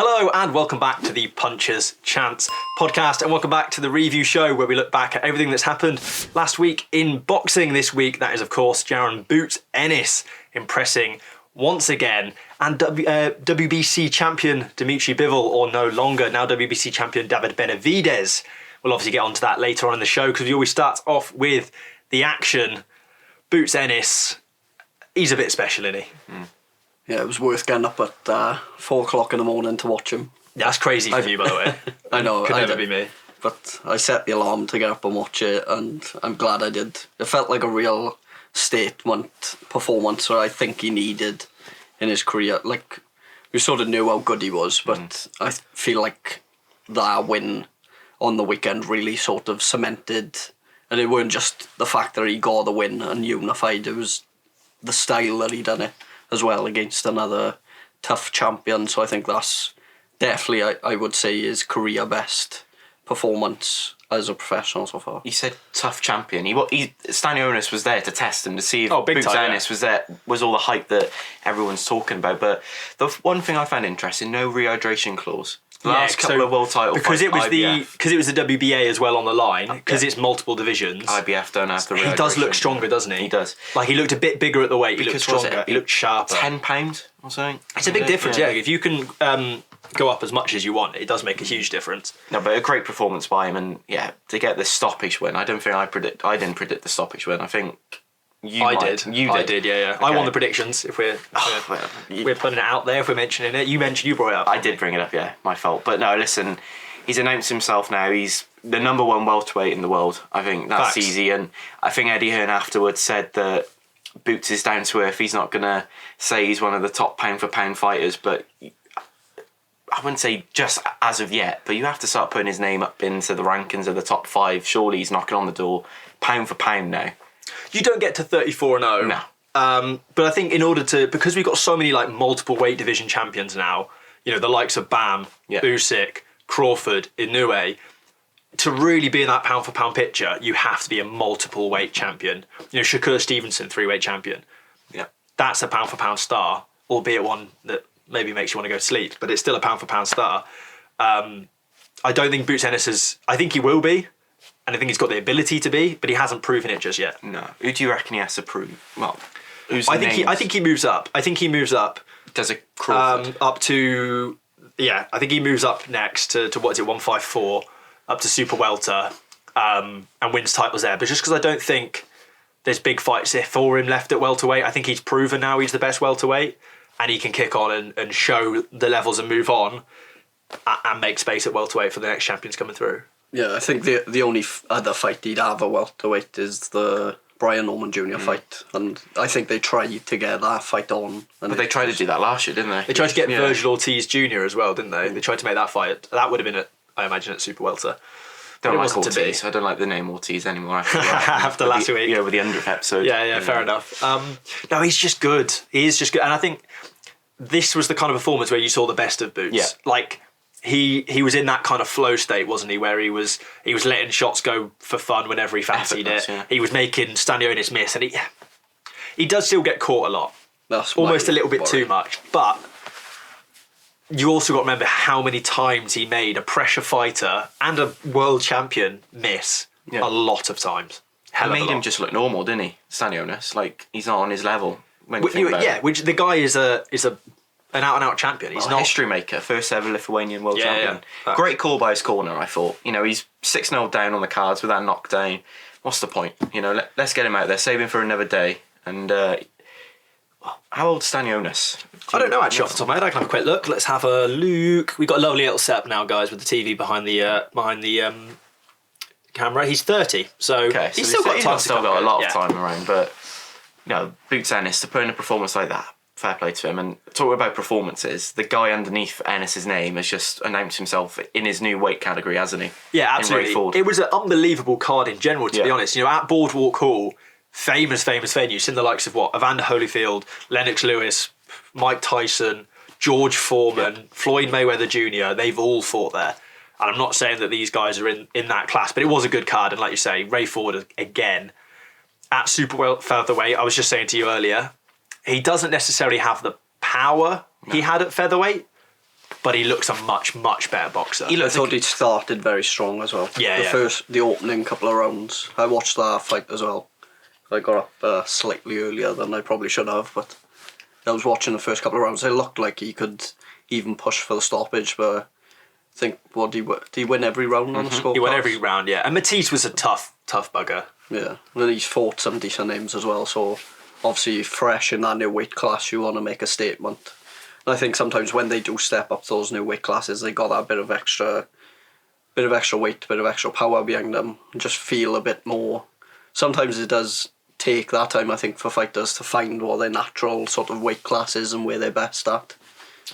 Hello and welcome back to the Puncher's Chance podcast, and welcome back to the review show where we look back at everything that's happened last week in boxing. This week, that is of course Jaron Boots Ennis impressing once again, and WBC champion Dmitry Bivol, or no longer, now WBC champion David Benavidez. We'll obviously get onto that later on in the show because we always start off with the action. Boots Ennis, he's a bit special, isn't he? Yeah, it was worth getting up at 4 o'clock in the morning to watch him. That's crazy for you, by the way. I know. Could never be me. But I set the alarm to get up and watch it, and I'm glad I did. It felt like a real statement performance where I think he needed in his career. Like, we sort of knew how good he was, but I feel like that win on the weekend really sort of cemented, and it weren't just the fact that he got the win and unified, it was the style that he done it as well against another tough champion. So I think that's definitely, I would say, his career best performance as a professional so far. You said tough champion. Stanionis was there to test him to see if big Boots time, Ennis was there, was all the hype that everyone's talking about. But the one thing I found interesting, no rehydration clause. The last couple of world title because fights, it was the WBA as well on the line, because it's multiple divisions. IBF don't have the rehydration. He does look stronger, doesn't he? He does. Like, he looked a bit bigger at the weight. He looked Because stronger. He looked sharper. £10 or something. It's a big difference, yeah. If you can go up as much as you want, it does make a huge difference. No, but a great performance by him, and yeah, to get this stoppage win. I don't think I didn't predict the stoppage win. I think I did, yeah. Okay. I won the predictions. If we're putting it out there, if we're mentioning it, you brought it up. I did bring it up, yeah, my fault. But no, listen, he's announced himself now. He's the number one welterweight in the world. I think that's easy. And I think Eddie Hearn afterwards said that Boots is down to earth. He's not going to say he's one of the top pound for pound fighters, but I wouldn't say just as of yet, but you have to start putting his name up into the rankings of the top 5. Surely he's knocking on the door, pound for pound now. You don't get to 34-0. No. But I think in order to, because we've got so many like multiple weight division champions now, you know, the likes of Bam, Usyk, Crawford, Inoue, to really be in that pound for pound picture, you have to be a multiple weight champion. You know, Shakur Stevenson, 3-weight champion. Yeah. That's a pound for pound star, albeit one that maybe makes you want to go to sleep, but it's still a pound for pound star. I don't think Boots Ennis I think he will be. And I think he's got the ability to be, but he hasn't proven it just yet. No. Who do you reckon he has to prove? Well, I think he moves up. Does it Crawford? Up to, I think he moves up next to what is it, 154, up to super welter, and wins titles there. But just because I don't think there's big fights there for him left at welterweight, I think he's proven now he's the best welterweight, and he can kick on and show the levels and move on and make space at welterweight for the next champions coming through. Yeah, I think the only other fight he'd have at welterweight is the Brian Norman Jr. fight, and I think they tried to get that fight on. But they tried to do that last year, didn't they? They tried to get Virgil Ortiz Jr. as well, didn't they? They tried to make that fight. That would have been, I imagine, at super welter. Don't like Ortiz. I don't like the name Ortiz anymore. After last week. With the 100th episode. Yeah, fair enough. No, he's just good. He is just good. And I think this was the kind of performance where you saw the best of Boots. Yeah. Like, he was in that kind of flow state, wasn't he, where he was letting shots go for fun whenever he fancied it. Yeah. He was making Stanionis miss, and he does still get caught a lot. That's almost a little bit too much. But you also got to remember how many times he made a pressure fighter and a world champion miss a lot of times. He made him just look normal, didn't he, Stanionis? Like, he's not on his level. Which the guy is an out-and-out champion. He's not a history maker, first ever Lithuanian world champion. Yeah. Great call by his corner, I thought. You know, he's 6-0 down on the cards with that knockdown. What's the point? You know, let's get him out there, save him for another day. And how old's Stanionis? I don't know actually off the top of my head. I can have a quick look. Let's have a look. We've got a lovely little setup now, guys, with the TV behind the camera. He's 30, so he's still got a lot of time around. But you know, Boots Ennis, to put in a performance like that, fair play to him. And talking about performances, the guy underneath Ennis's name has just announced himself in his new weight category, hasn't he? Yeah, absolutely. It was an unbelievable card in general, to be honest. You know, at Boardwalk Hall, famous venue, seen the likes of Evander Holyfield, Lennox Lewis, Mike Tyson, George Foreman, Floyd Mayweather Jr., they've all fought there. And I'm not saying that these guys are in that class, but it was a good card. And like you say, Ray Ford again at super featherweight. I was just saying to you earlier, he doesn't necessarily have the power he had at featherweight, but he looks a much, much better boxer. I thought he started very strong as well. The opening couple of rounds. I watched that fight as well. I got up slightly earlier than I probably should have, but I was watching the first couple of rounds. It looked like he could even push for the stoppage, but I think, did he win every round on the score? He won every round, yeah. And Matisse was a tough bugger. Yeah, and he's fought some decent names as well, so obviously fresh in that new weight class, you want to make a statement. And I think sometimes when they do step up those new weight classes, they got that bit of extra weight, bit of extra power behind them, and just feel a bit more. Sometimes it does take that time, I think, for fighters to find what their natural sort of weight class is and where they're best at.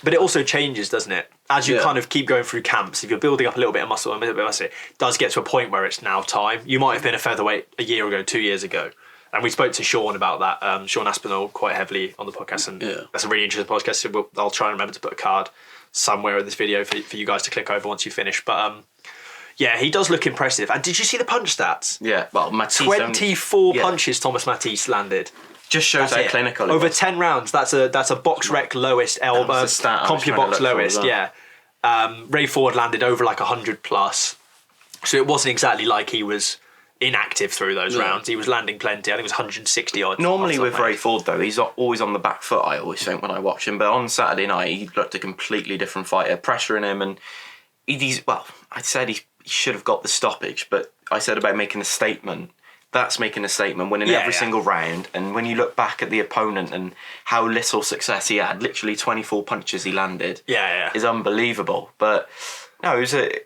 But it also changes, doesn't it? As you kind of keep going through camps, if you're building up a little bit of muscle, it does get to a point where it's now time. You might have been a featherweight a year ago, 2 years ago. And we spoke to Sean about that, Sean Aspinall, quite heavily on the podcast. And that's a really interesting podcast. So I'll try and remember to put a card somewhere in this video for you guys to click over once you finish. But yeah, he does look impressive. And did you see the punch stats? Yeah, well, Matisse 24 punches Thomas Matisse landed. Just shows how clinical. Over 10 rounds. That's a box rec lowest, CompuBox lowest. Yeah. Ray Ford landed over like 100 plus. So it wasn't exactly like he was inactive through those rounds. He was landing plenty. I think it was 160 odd. Normally with Ray Ford though, he's always on the back foot, I always think, when I watch him. But on Saturday night, he looked a completely different fighter, pressuring him, and I said he should have got the stoppage, but I said about making a statement. That's making a statement, winning every single round. And when you look back at the opponent and how little success he had, literally 24 punches he landed, is unbelievable. But no, it was a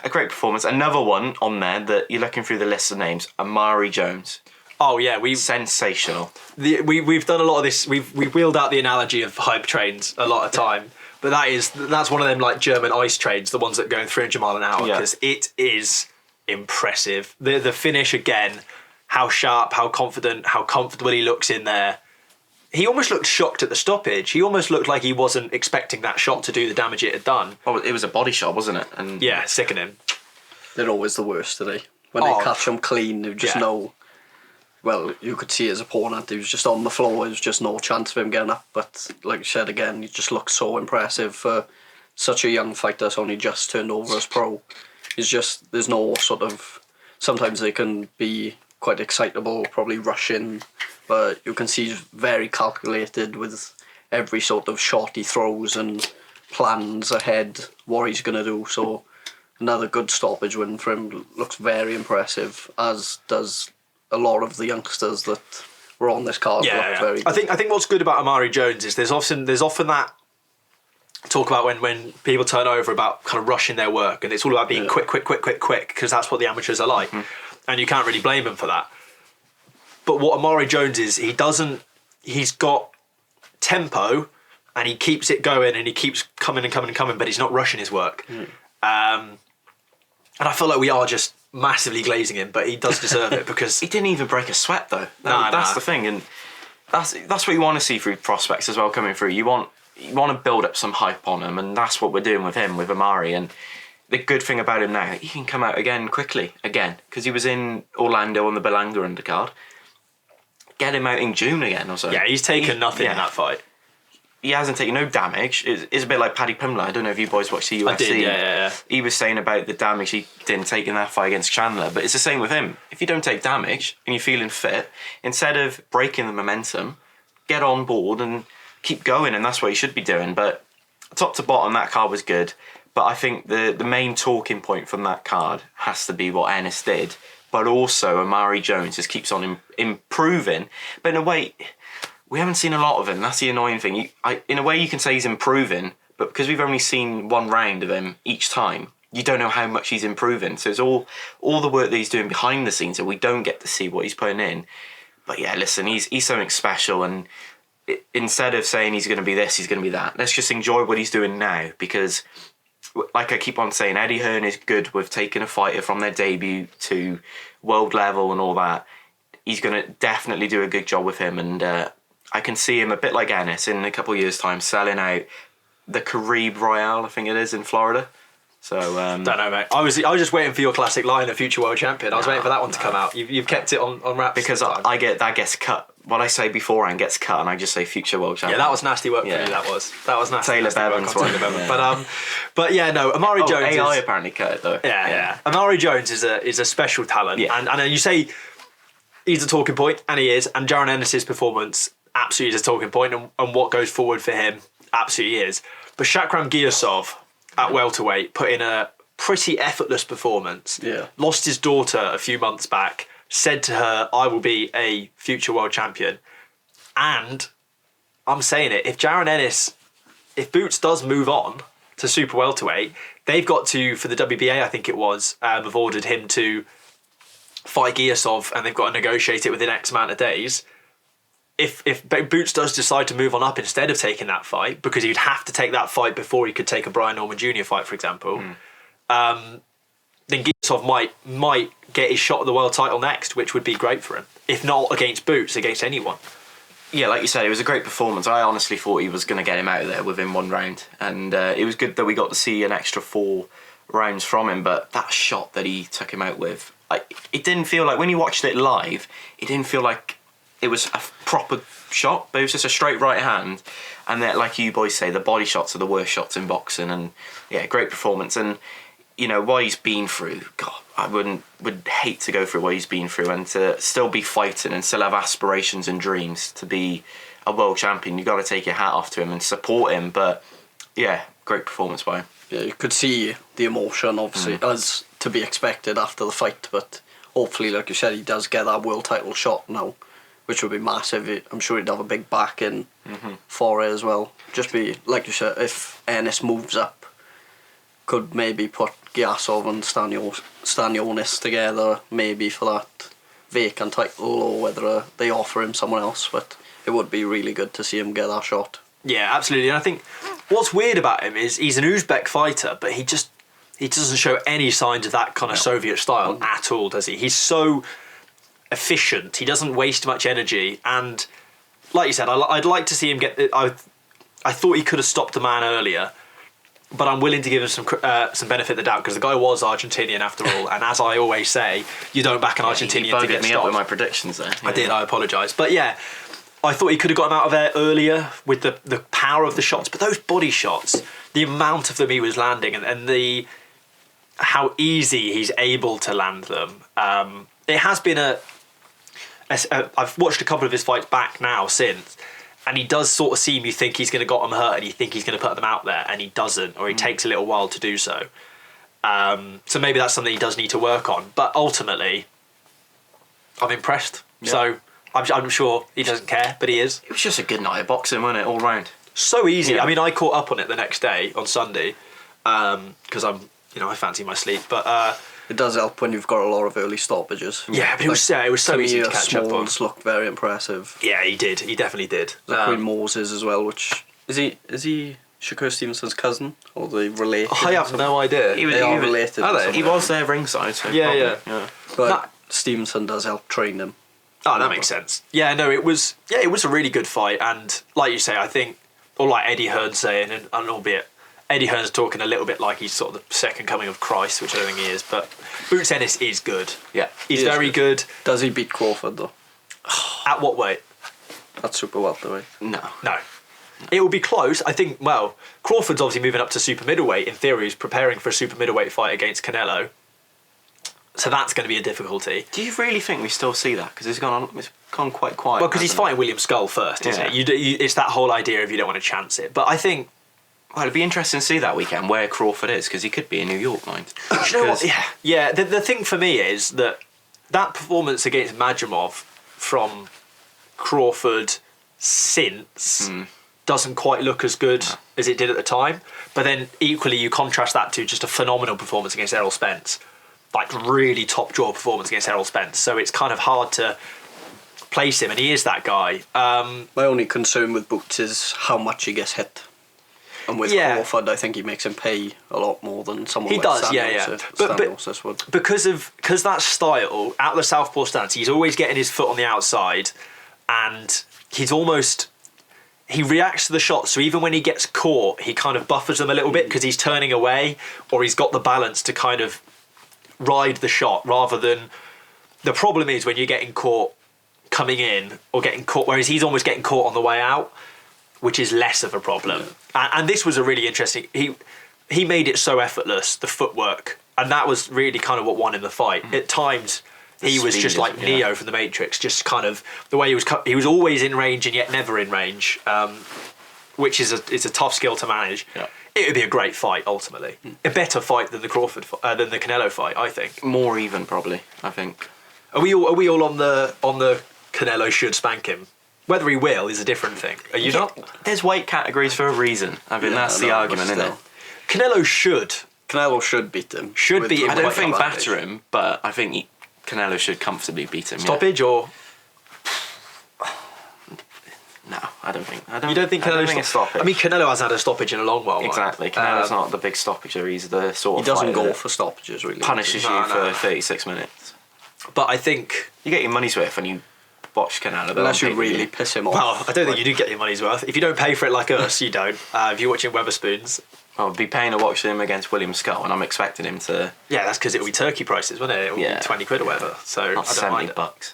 great performance. Another one on there that you're looking through the list of names, Omari Jones. Oh yeah, sensational. We've done a lot of this. We've wheeled out the analogy of hype trains a lot of time, but that's one of them like German ice trains, the ones that go 300 mile an hour, because it is impressive. The finish again, how sharp, how confident, how comfortable he looks in there. He almost looked shocked at the stoppage. He almost looked like he wasn't expecting that shot to do the damage it had done. Oh, it was a body shot, wasn't it? And yeah, sickening. They're always the worst, are they? When they catch him clean, you just know. Well, you could see his opponent. He was just on the floor. There was just no chance of him getting up. But like you said again, he just looked so impressive for such a young fighter that's only just turned over as pro. It's just, there's no sort of, sometimes they can be quite excitable, probably rushing, but you can see he's very calculated with every sort of shot he throws and plans ahead what he's going to do. So another good stoppage win for him. Looks very impressive, as does a lot of the youngsters that were on this card. Very good. I think what's good about Omari Jones is there's often that talk about when people turn over about kind of rushing their work, and it's all about being quick, because that's what the amateurs are like. And you can't really blame him for that. But what Omari Jones is, he's got tempo, and he keeps it going, and he keeps coming, but he's not rushing his work. And I feel like we are just massively glazing him, but he does deserve it, because he didn't even break a sweat though. That's the thing, and that's what you want to see through prospects as well coming through. You want to build up some hype on him, and that's what we're doing with him, with Omari. And the good thing about him now, he can come out quickly again, because he was in Orlando on the Belanga undercard. Get him out in June again or so. Yeah, he's taken nothing in that fight. He hasn't taken no damage. It's a bit like Paddy Pimblett. I don't know if you boys watched the UFC. I did, yeah. He was saying about the damage he didn't take in that fight against Chandler, but it's the same with him. If you don't take damage and you're feeling fit, instead of breaking the momentum, get on board and keep going, and that's what you should be doing. But top to bottom, that card was good. But I think the main talking point from that card has to be what Ennis did, but also Omari Jones just keeps on improving. But in a way, we haven't seen a lot of him. That's the annoying thing. In a way, you can say he's improving, but because we've only seen one round of him each time, you don't know how much he's improving. So it's all the work that he's doing behind the scenes, and we don't get to see what he's putting in. But yeah, listen, he's something special, and instead of saying he's going to be this, he's going to be that, let's just enjoy what he's doing now, because like I keep on saying, Eddie Hearn is good with taking a fighter from their debut to world level and all that. He's going to definitely do a good job with him, and I can see him a bit like Ennis in a couple of years' time selling out the Caribe Royale, I think it is, in Florida. So don't know, mate. I was just waiting for your classic line of future world champion. I was waiting for that one to come out. You've kept it on wraps because that gets cut what I say beforehand gets cut, and I just say future world champion. Yeah, that was nasty work for Yeah. you. That was nasty. Taylor nasty work Bevan's on one. Taylor Bevan. Yeah. But yeah, no. Amari Jones. AI is, apparently cut it though. yeah. Amari Jones is a special talent, Yeah. and you say he's a talking point, and he is. And Jaron Ennis's performance absolutely is a talking point, and what goes forward for him absolutely is. But Shakram Giyasov at welterweight put in a pretty effortless performance. Yeah. Lost his daughter a few months back. Said to her, "I will be a future world champion." And I'm saying it, if Jaron Ennis, if Boots does move on to super welterweight, they've got to, for the WBA, I think it was, have ordered him to fight Giyasov, and they've got to negotiate it within X amount of days. If Boots does decide to move on up instead of taking that fight, because he'd have to take that fight before he could take a Brian Norman Jr. fight, for example, then Giyasov might get his shot at the world title next, which would be great for him. If not against Boots, against anyone. Yeah, like you said, it was a great performance. I honestly thought he was going to get him out of there within one round, and it was good that we got to see an extra 4 rounds from him. But that shot that he took him out with, it didn't feel like, when you watched it live, it didn't feel like it was a proper shot, but it was just a straight right hand. And then, like you boys say, the body shots are the worst shots in boxing, and yeah, great performance. And you know what he's been through. God, I would hate to go through what he's been through, and to still be fighting and still have aspirations and dreams to be a world champion. You got to take your hat off to him and support him. But yeah, great performance by him. Yeah, you could see the emotion, obviously, as to be expected after the fight. But hopefully, like you said, he does get that world title shot now, which would be massive. I'm sure he'd have a big backing for it as well. Just be, like you said, if Ennis moves up, could maybe put Giyasov and Stanionis together, maybe for that vacant title, or whether they offer him someone else. But it would be really good to see him get that shot. Yeah, absolutely. And I think what's weird about him is he's an Uzbek fighter, but he doesn't show any signs of that kind of Soviet style at all, does he? He's so efficient. He doesn't waste much energy. And like you said, I'd like to see him get... I thought he could have stopped the man earlier, but I'm willing to give him some benefit of the doubt, because the guy was Argentinian after all, and as I always say, you don't back an Argentinian to get me stopped. up with my predictions there. I did, I apologise. But yeah, I thought he could have got him out of there earlier with the power of the shots, but those body shots, the amount of them he was landing, and how easy he's able to land them. It has been I've watched a couple of his fights back now since, and he does sort of seem, you think he's going to got them hurt and you think he's going to put them out there, and he doesn't, or he takes a little while to do so. So maybe that's something he does need to work on. But ultimately, I'm impressed. Yeah. So I'm sure he doesn't care, but he is. It was just a good night of boxing, wasn't it, all round? So easy. Yeah. I mean, I caught up on it the next day on Sunday, because I fancy my sleep. But it does help when you've got a lot of early stoppages. Yeah, but it was so easy to catch up on. Smalls looked very impressive. Yeah, he did. He definitely did. Queen Moses as well, which is he Shakur Stevenson's cousin, or they related? I have no idea. They are related. Are they? He was there ringside. So Yeah. But Stevenson does help train him. Oh, that makes sense. Yeah, no, it was a really good fight, and like you say, I think, or like Eddie Hearn saying, and albeit Eddie Hearn's talking a little bit like he's sort of the second coming of Christ, which I don't think he is, but Boots Ennis is good. Yeah, he's very good. Does he beat Crawford though? At what weight? At super welterweight. No. It will be close. I think, well, Crawford's obviously moving up to super middleweight. In theory, he's preparing for a super middleweight fight against Canelo. So that's going to be a difficulty. Do you really think we still see that? Because it's gone quite quiet. Well, because he's fighting William Skull first, isn't it? It's that whole idea of you don't want to chance it. But I think... Well, it'd be interesting to see that weekend where Crawford is, because he could be in New York, mind. Do you know what? Yeah. The thing for me is that performance against Majumov from Crawford since doesn't quite look as good as it did at the time. But then equally, you contrast that to just a phenomenal performance against Errol Spence. Like really top draw performance against Errol Spence. So it's kind of hard to place him, and he is that guy. My only concern with Boots is how much he gets hit. And with Crawford, I think he makes him pay a lot more than someone like Stanionis would. Because that style, out of the southpaw stance, he's always getting his foot on the outside, and he reacts to the shots. So even when he gets caught, he kind of buffers them a little bit because he's turning away, or he's got the balance to kind of ride the shot rather than... The problem is when you're getting caught coming in or getting caught, whereas he's almost getting caught on the way out, which is less of a problem. And this was a really interesting. He made it so effortless, the footwork, and that was really kind of what won him the fight. At times, he was just like Neo from the Matrix, just kind of the way he was always in range and yet never in range, which is a tough skill to manage. Yeah. It would be a great fight ultimately, a better fight than the than the Canelo fight, I think. More even, probably. I think. Are we all on the Canelo should spank him? Whether he will is a different thing. Are you not? There's weight categories for a reason. I mean, that's the argument, isn't it? Canelo should beat him. Should beat him. I don't think batter him, but I think Canelo should comfortably beat him. Stoppage or? No, I don't think. You don't think Canelo's a stoppage? I mean, Canelo hasn't had a stoppage in a long while. Exactly. Canelo's not the big stoppager. He's the sort of He doesn't fighter go that for stoppages, really. punishes you for 36 minutes. But I think You get your money's worth when you watch Canelo. Unless you really piss him off. Well, I don't think you do get your money's worth. If you don't pay for it like us, you don't. If you're watching Weatherspoons, I'll be paying to watch him against William Skull, and I'm expecting him to. yeah, that's because it'll be turkey prices, won't it? It'll be 20 quid or whatever. So Not I don't mind it. $70.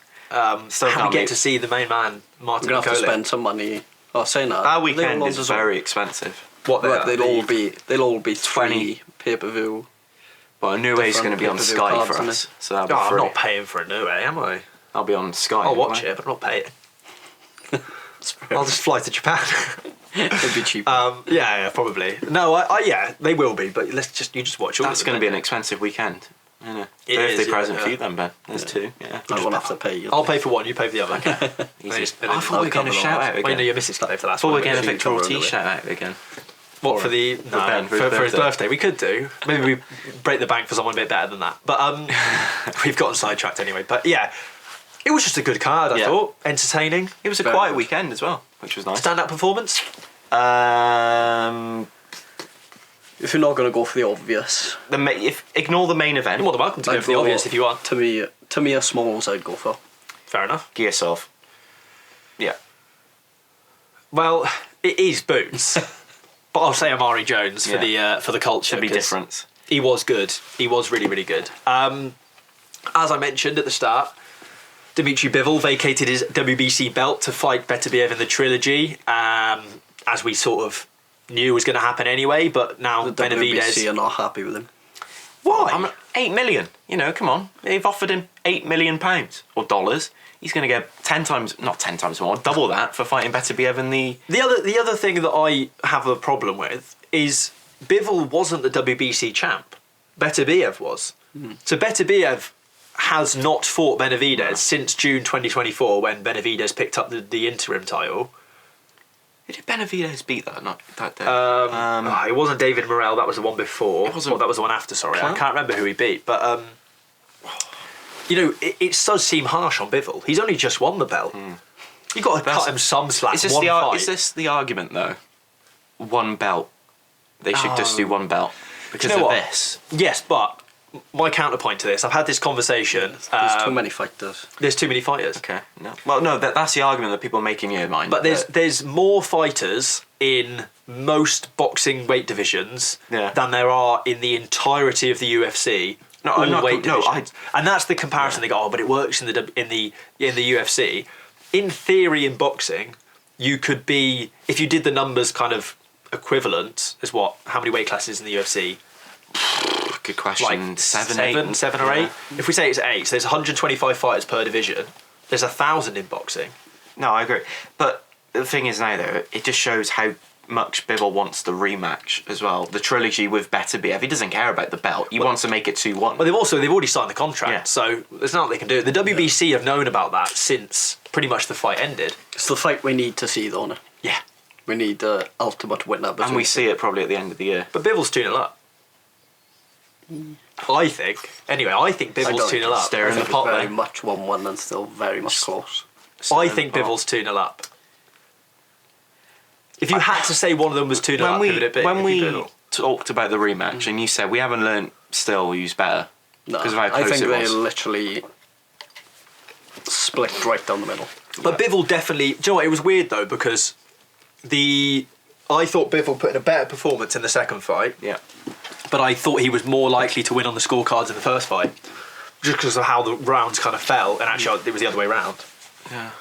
Still And we can't get be- to see the main man, We're Martin going to have to McCauley. spend some money. Oh, saying that. Our weekend Little is ones as well. very expensive. What Right, they they'll all be 20. 20 pay-per-view. Well, a new way's going to be on pay-per-view Sky cards, for isn't us, it? so that'll be I'm free. not paying for a new way, am I? I'll be on Sky. I'll watch anyway. it, but I'm not paying. I'll just fly to Japan. It'd be cheap. Yeah, probably. No, yeah, they will be, but you just watch all That's of them. going to be an expensive weekend. Yeah. It Birthday is, yeah, present for yeah. you then, Ben. There's two. Yeah. I won't have to pay you. I'll pay for one, you pay for the other. Easy. And then- I thought we were getting a shout out Well, you know again. your missus can pay for that. I thought we were That's getting a fine. Victor cover Ortiz it. shout out again. What for the no, Ben, for his for his birthday. birthday? We could do. Maybe we break the bank for someone a bit better than that. But we've gotten sidetracked anyway. But yeah, it was just a good card. I Yeah. thought entertaining. It was a Very quiet good. weekend as well, which was nice. Stand-up performance. If you're not going to go for the obvious, Ignore the main event. You're more than welcome to go I'd for the go- obvious if you want. to me, a Smalls I'd go for. Fair enough. Giasov. Yeah. Well, it is Boots, but I'll say Omari Jones for Yeah. the culture. Should be 'cause different. He was good. He was really, really good. As I mentioned at the start, Dmitry Bivol vacated his WBC belt to fight Beterbiev in the trilogy, as we sort of knew was going to happen anyway. But now The WBC Benavidez. are not happy with him. Why? 8 million. Come on. They've offered him £8 million or dollars. He's going to get not 10 times more, double that for fighting Beterbiev in the. The other thing that I have a problem with is Bivol wasn't the WBC champ. Beterbiev was. So Beterbiev has not fought Benavidez since June 2024 when Benavidez picked up the interim title. Who did Benavidez beat that day? It wasn't David Morrell. That was the one before. It wasn't- That was the one after. Sorry, I Clark? can't remember who he beat. But it does seem harsh on Bivol. He's only just won the belt. You got to cut him some slack. Is this, one fight. is this the argument though? One belt. They should just do one belt because you know of what? this. Yes, but my counterpoint to this, I've had this conversation. There's too many fighters. There's too many fighters. Okay. No. Well, no. That's the argument that people make in your mind. But there's more fighters in most boxing weight divisions Yeah. than there are in the entirety of the UFC. No, all I'm not- weight no, divisions. And that's the comparison. They go, oh, but it works in the UFC. In theory, in boxing, you could be, if you did the numbers kind of equivalent as how many weight classes in the UFC? Good question. Like seven or eight. If we say it's 8, so there's 125 fighters per division. There's 1,000 in boxing. No, I agree. But the thing is now, though, it just shows how much Bivol wants the rematch as well. The trilogy with Beterbiev. He doesn't care about the belt. He wants to make it 2-1. Well, they've already signed the contract, Yeah. so there's nothing they can do. The WBC have known about that since pretty much the fight ended. It's the fight we need to see, though. No? Yeah, We need the ultimate winner. And we see it probably at the end of the year. but Bivol's 2-0 up. I think. Anyway, I think Bivol's 2-0 up. Staring Over at the the pot, very though. much 1-1 and still very much close. I think Bivol's 2-0 up. If you had to say one of them was 2-0 up, who would it be? when It'd be we Bivol. talked about the rematch, and you said we haven't learnt still who's better No, because of how I close think it they was. literally split right down the middle. But Bivol definitely. Do you know what? It was weird though because I thought Bivol put in a better performance in the second fight. Yeah. But I thought he was more likely to win on the scorecards in the first fight, just because of how the rounds kind of fell. And actually, it was the other way around. Yeah.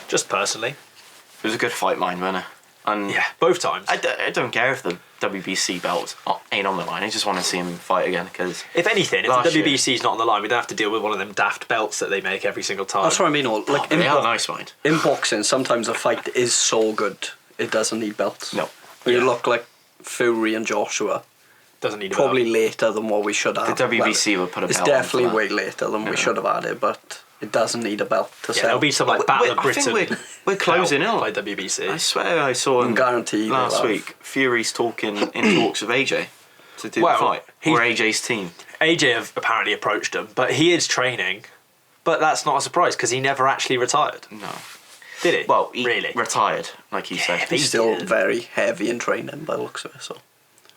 Just personally. It was a good fight, mine, wasn't it? And Yeah, both times. I don't care if the WBC belt ain't on the line. I just want to see him fight again because If anything, if the WBC's not on the line, we don't have to deal with one of them daft belts that they make every single time. That's what I mean. Like they are nice, mind. in boxing, sometimes a fight is so good it doesn't need belts. No. When you look like Fury and Joshua, Doesn't need a probably belt. later than what we should have. The WBC would put a It's belt on definitely for that. way later than we should have had it, but it doesn't need a belt to Yeah, sell. there'll be some like Battle of I Britain. think we're closing in by on. WBC. I swear I saw him Guaranteed last they'll week. Fury's talking in talks with AJ to do Well, the fight. he's- Or AJ's team. AJ have apparently approached him, but he is training. But that's not a surprise because he never actually retired, No. did he? Well, he really? retired, like you said. but He's he still did. very heavy in training by the looks of it, so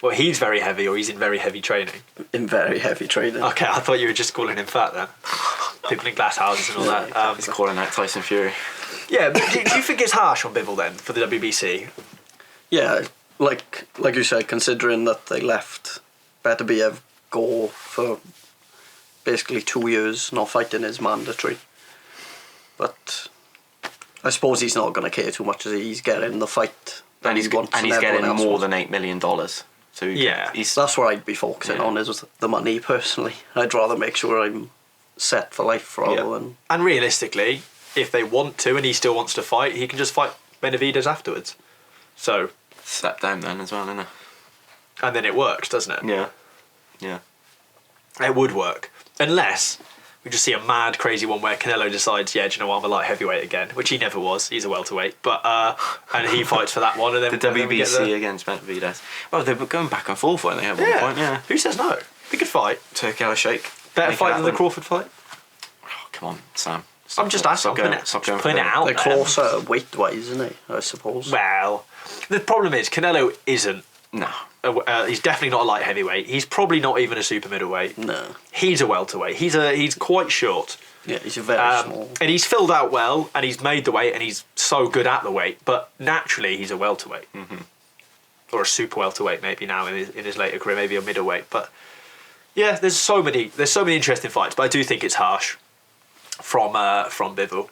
Well, he's very heavy, or he's in very heavy training. in very heavy training. Okay, I thought you were just calling him fat then. People in glass houses and all that. He's calling out Tyson Fury. Yeah, but do you think it's harsh on Bivol then for the WBC? Yeah, like you said, considering that they left Beterbiev go for basically 2 years, not fighting is mandatory. But I suppose he's not going to care too much as he's getting the fight that And he wants. he's everyone getting else more wants. than $8 million. So Yeah. That's what I'd be focusing Yeah. on is the money personally. I'd rather make sure I'm set for life rather than... And realistically, if they want to and he still wants to fight, he can just fight Benavidez afterwards. So, step down then as well, isn't it? and then it works, doesn't it? Yeah. Yeah. It would work. Unless we just see a mad, crazy one where Canelo decides, yeah, do you know what, I'm a light heavyweight again, which he never was. He's a welterweight. But, and he fights for that one. And then The and then we get WBC against Beterbiev. Well, they were going back and forth, weren't they, at one Yeah. point? Yeah. Who says no? We could fight. Turkey shake. Better Make it fight than the happen. Crawford fight? Oh, come on, Sam. I'm just asking. Stop going Putting for it out They're there. closer weight-wise, isn't they? I suppose. Well, the problem is Canelo isn't. No. He's definitely not a light heavyweight. He's probably not even a super middleweight. No. He's a welterweight. He's quite short. Yeah, he's very small. And he's filled out well, and he's made the weight, and he's so good at the weight. But naturally, he's a welterweight, or a super welterweight maybe now in his later career, maybe a middleweight. But yeah, there's so many interesting fights. But I do think it's harsh from Bivol.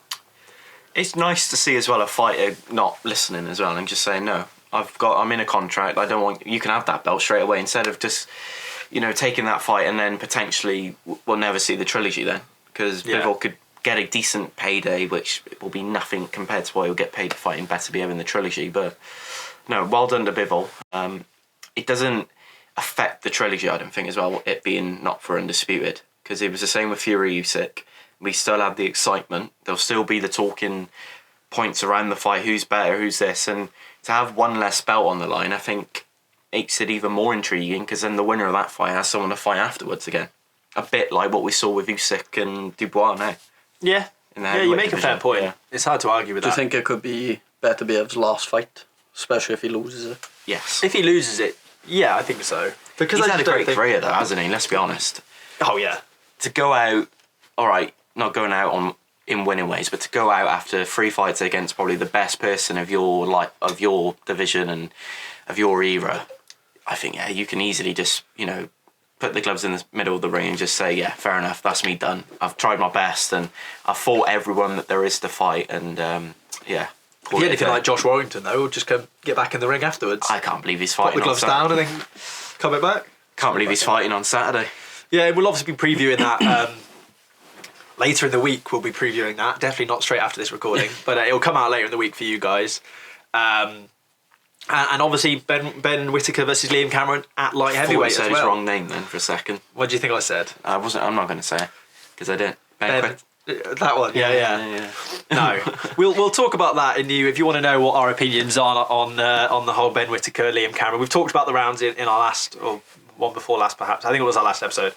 It's nice to see as well a fighter not listening as well and just saying no. I'm in a contract. I don't want. You can have that belt straight away instead of just, taking that fight and then potentially we'll never see the trilogy then because Bivol could get a decent payday, which will be nothing compared to what he'll get paid fighting Beterbiev in the trilogy. But no, well done to Bivol. It doesn't affect the trilogy, I don't think, as well. It being not for undisputed because it was the same with Fury Usyk. We still have the excitement. There'll still be the talking points around the fight. Who's better? Who's this? And to have one less belt on the line, I think makes it even more intriguing because then the winner of that fight has someone to fight afterwards again. A bit like what we saw with Usyk and Dubois now. Yeah, In the yeah, you heavyweight make a fair division, point. yeah. It's hard to argue with Do you that. think it could be Beterbiev's last fight, especially if he loses it? Yes. If he loses it, yeah, I think so. Because He's I had a just don't great think- career though, hasn't he? Let's be honest. Oh yeah, To go out, all right, not going out in winning ways, but to go out after 3 fights against probably the best person of your division and of your era, I think you can easily just put the gloves in the middle of the ring and just say, yeah, fair enough, that's me done. I've tried my best and I've fought everyone that there is to fight, and if you had anything like Josh Warrington though, we'll just get back in the ring afterwards. I can't believe he's Put fighting the gloves on down Saturday. and then coming back. Can't believe he's fighting on Saturday. Yeah, we'll obviously be previewing that later in the week. We'll be previewing that. Definitely not straight after this recording, but it'll come out later in the week for you guys. And obviously Ben Whittaker versus Liam Cameron at light I heavyweight said as his well. wrong name then for a second. What do you think I said? I'm not going to say it because I didn't. Ben, that one. Yeah. yeah. No, we'll talk about that in you if you want to know what our opinions are on the whole Ben Whittaker, Liam Cameron. We've talked about the rounds in our last, or one before last perhaps. I think it was our last episode.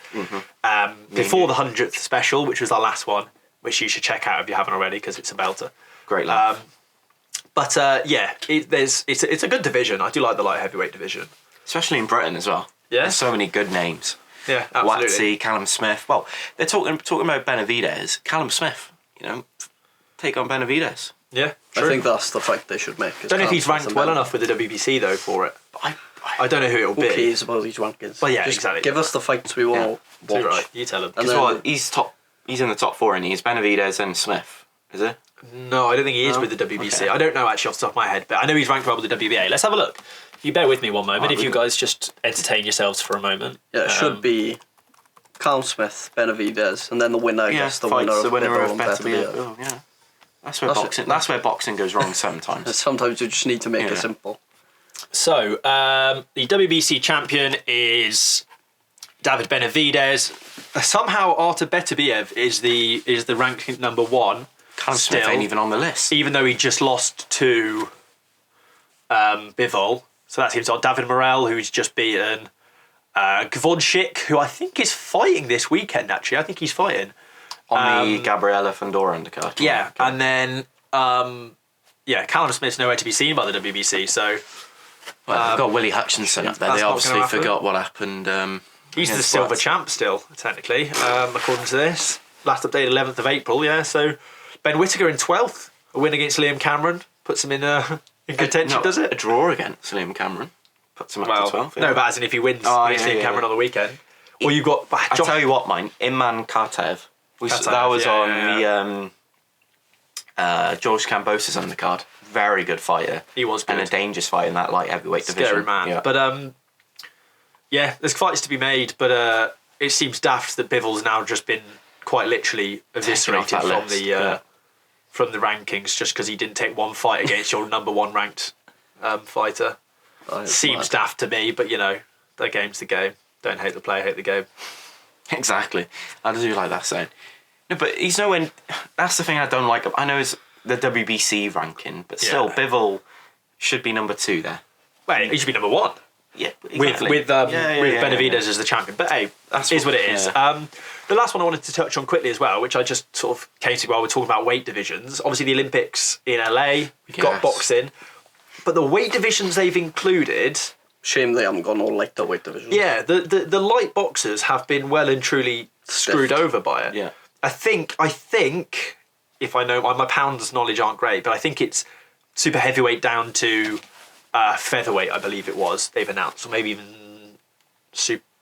Before the 100th special, which was our last one, which you should check out if you haven't already because it's a belter. Great lad. But it's a good division. I do like the light heavyweight division. Especially in Britain as well. Yeah? There's so many good names. Yeah, absolutely. Watsy, Callum Smith. Well, they're talking about Benavidez. Callum Smith, take on Benavidez. Yeah, I true. think that's the fight they should make. I don't know if he's ranked well enough with the WBC though for it. I don't know who it'll Who be. cares about these rankings? Well, yeah, Just exactly. give us the fights we want to Too watch. right. You tell him. And Because then- he's in the top 4, and he's Benavidez and Smith, is it? No, I don't think he is with the WBC. Okay. I don't know actually off the top of my head, but I know he's ranked well with the WBA. Let's have a look. You bear with me one moment, if you guys just entertain yourselves for a moment. Yeah, it should be Callum Smith, Benavidez, and then the winner, I guess, the winner of Beterbiev. Oh, yeah. That's where boxing goes wrong sometimes. Sometimes you just need to make it simple. So, the WBC champion is David Benavidez. Somehow Artur Beterbiev is the ranking number 1. Callum Smith ain't even on the list. Even though he just lost to Bivol. So that seems odd. David Morrell, who's just beaten Gvodchik, who I think is fighting this weekend, actually. I think he's fighting. On the Gabriela Fandora undercard. Yeah, okay. and then, Callum Smith's nowhere to be seen by the WBC, so... Well, they've got Willie Hutchinson up there. They obviously forgot what happened. He's the silver champ still, technically, according to this. Last update, 11th of April, yeah, so... Ben Whittaker in 12th. A win against Liam Cameron. Puts him in contention, does it? A draw against Liam Cameron. Puts him up to 12th. Yeah. No, but as in if he wins against Liam Cameron on the weekend. Or you've got... I'll tell you what, mine. Iman Kartev. That was on the George Kambosos undercard. Very good fighter. He was good. And a dangerous fight in that light heavyweight division. Scary man. Yeah. But, there's fights to be made, but it seems daft that Bivol's now just been quite literally eviscerated from the rankings just because he didn't take one fight against your number 1 ranked fighter. Seems daft to me, but, the game's the game. Don't hate the player, hate the game. Exactly. I do like that saying. No, but he's nowhere... That's the thing I don't like. I know it's the WBC ranking, but still, Bivol should be number 2 there. Well, he should be number 1. Yeah, exactly. With Benavidez as the champion. But hey, that is what it is. Yeah. The last one I wanted to touch on quickly as well, which I just sort of came to while we're talking about weight divisions. Obviously, the Olympics in LA, we've got boxing, but the weight divisions they've included... Shame they haven't gone all light the weight division. Yeah, the light boxers have been well and truly screwed over by it. Yeah. I think, if I know, my pounds knowledge aren't great, but I think it's super heavyweight down to featherweight, I believe it was, they've announced, or maybe even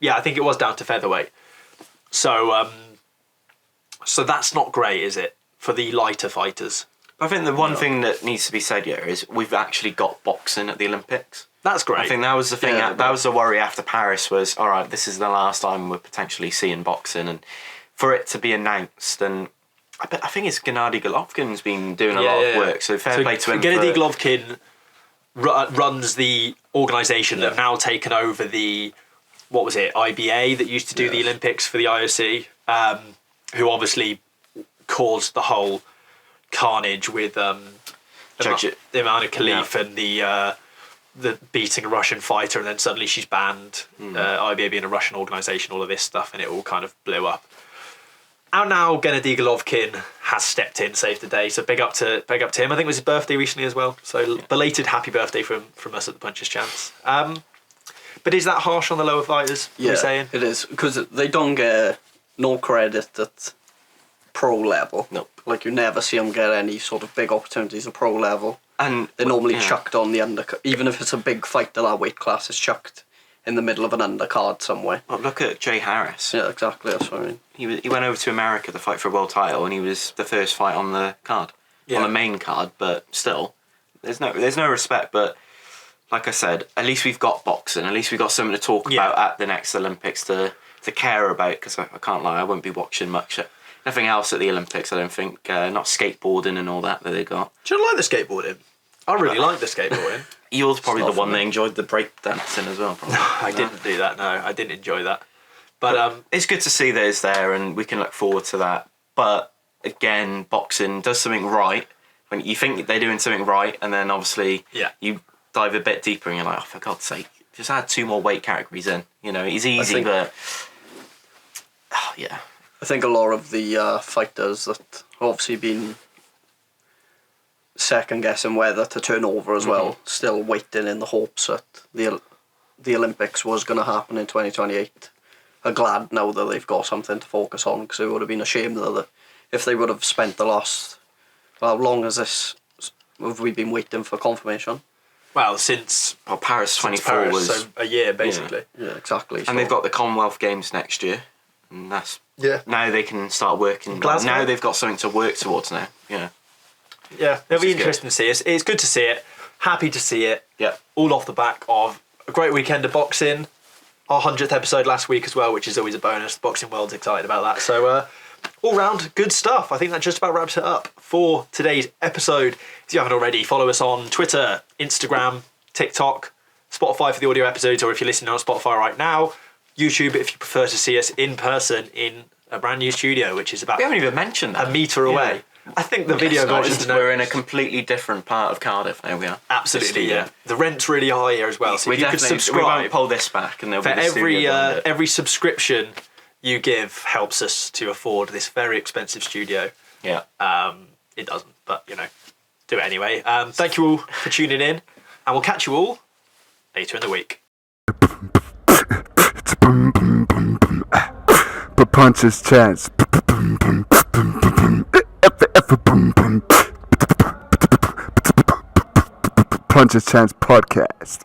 I think it was down to featherweight. So that's not great, is it, for the lighter fighters? I think the one thing that needs to be said here is we've actually got boxing at the Olympics. That's great. I think that was the thing. That was the worry after Paris was, all right, this is the last time we're potentially seeing boxing, and for it to be announced, and I think it's Gennady Golovkin's been doing a lot of work. So fair play to him. Gennady Golovkin runs the organisation that have now taken over the IBA that used to do the Olympics for the IOC, who obviously caused the whole carnage with Imana Khalif and the beating a Russian fighter, and then suddenly she's banned. IBA being a Russian organisation, all of this stuff, and it all kind of blew up. And now Gennady Golovkin has stepped in, saved the day. So big up to him. I think it was his birthday recently as well. So belated happy birthday from us at the Puncher's Chance. But is that harsh on the lower fighters? Yeah, saying? It is, because they don't get no credit at pro level. Nope. Like, you never see them get any sort of big opportunities at pro level. And they're normally chucked on the undercard. Even if it's a big fight to that weight class, it's chucked in the middle of an undercard somewhere. Well, look at Jay Harris. Yeah, exactly, that's what I mean. He went over to America to fight for a world title, and he was the first fight on the card. On the main card, but still, there's no respect. But like I said, at least we've got boxing. At least we've got something to talk about at the next Olympics to care about, because I can't lie, I won't be watching much. Nothing else at the Olympics, I don't think. Not skateboarding and all that they got. Do you like the skateboarding? I really like the skateboarding. You're probably the one that enjoyed the break dancing as well, probably. I didn't do that, no. I didn't enjoy that. But it's good to see that it's there, and we can look forward to that. But again, boxing does something right when you think they're doing something right, and then obviously you dive a bit deeper and you're like, oh, for God's sake, just add 2 more weight categories in. It's easy, but I think a lot of the fighters that have obviously been second guessing whether to turn over as well, still waiting in the hopes that the Olympics was going to happen in 2028, are glad now that they've got something to focus on, because it would have been a shame that if they would have spent the last, how long has this have we been waiting for confirmation? Well, since Paris 24 Paris, was so a year basically. Yeah, exactly. And they've got the Commonwealth Games next year, and that's now they can start working. Glasgow? Now they've got something to work towards now. Yeah. Yeah, it'll be is good. interesting to see. It's good to see it. Happy to see it. Yeah. All off the back of a great weekend of boxing. Our 100th episode last week as well, which is always a bonus. The boxing world's excited about that. So, all round, good stuff. I think that just about wraps it up for today's episode. If you haven't already, follow us on Twitter, Instagram, TikTok, Spotify for the audio episodes, or if you're listening on Spotify right now, YouTube if you prefer to see us in person in a brand new studio, which is about We haven't even mentioned that. a metre away. I think the video version. We're in a completely different part of Cardiff. There we are. Absolutely, yeah. The rent's really high here as well. So if you could We subscribe, won't pull this back, and there'll for be the studio behind it. every subscription you give helps us to afford this very expensive studio. Yeah. It doesn't, but do it anyway. Thank you all for tuning in, and we'll catch you all later in the week. Punches chance. Punches Chance Podcast.